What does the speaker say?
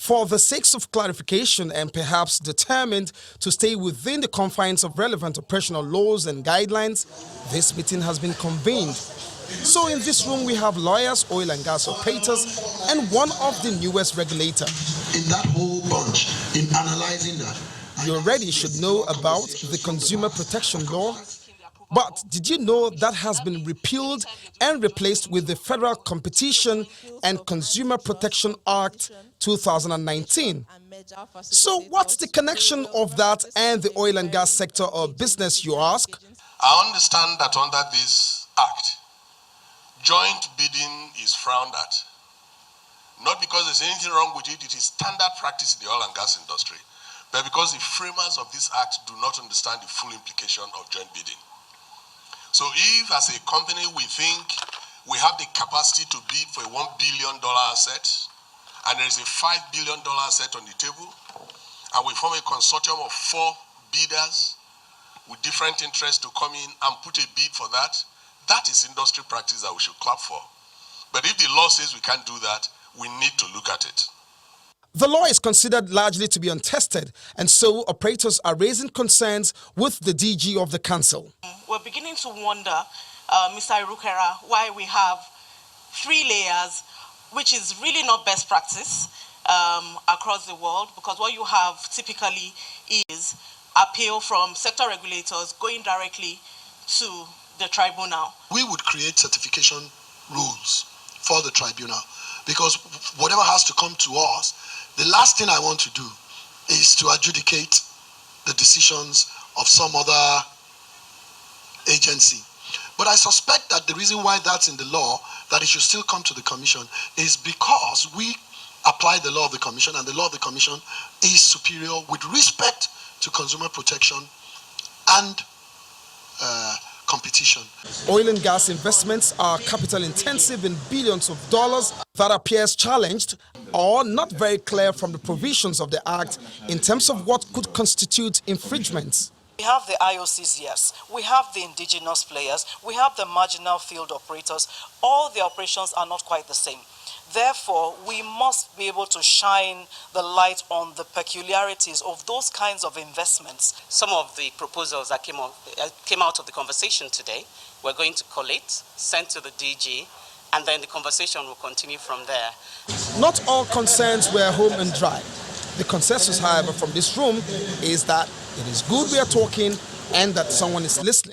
For the sake of clarification and perhaps determined to stay within the confines of relevant operational laws and guidelines, this meeting has been convened. So in this room we have lawyers, oil and gas operators, and one of the newest regulator. In that whole bunch, in analyzing that, You already should know about the Consumer Protection Law, but did you know that has been repealed and replaced with the Federal Competition and Consumer Protection Act 2019? So what's the connection of that and the oil and gas sector or business, you ask? I understand that under this act, joint bidding is frowned at. Not because there's anything wrong with it, it is standard practice in the oil and gas industry, but because the framers of this act do not understand the full implication of joint bidding. So if as a company we think we have the capacity to bid for a $1 billion asset, and there is a $5 billion asset on the table, and we form a consortium of 4 bidders with different interests to come in and put a bid for that, that is industry practice that we should clap for. But if the law says we can't do that, we need to look at it. The law is considered largely to be untested, and so operators are raising concerns with the DG of the council. We're beginning to wonder, Mr. Irukera, why we have 3 layers, which is really not best practice across the world, because what you have typically is appeal from sector regulators going directly to the tribunal. we would create certification rules for the tribunal, because whatever has to come to us, the last thing I want to do is to adjudicate the decisions of some other agency. But I suspect that the reason why that's in the law, that it should still come to the commission, is because we apply the law of the commission, and the law of the commission is superior with respect to consumer protection and competition. Oil and gas investments are capital intensive in billions of dollars. That appears challenged or not very clear from the provisions of the Act in terms of what could constitute infringements. We have the IOCs, yes. We have the indigenous players. We have the marginal field operators. All the operations are not quite the same. Therefore, we must be able to shine the light on the peculiarities of those kinds of investments. Some of the proposals that came out of the conversation today, we're going to collate, send to the DG, and then the conversation will continue from there. Not all concerns were home and dry. The consensus, however, from this room is that it is good we are talking and that someone is listening.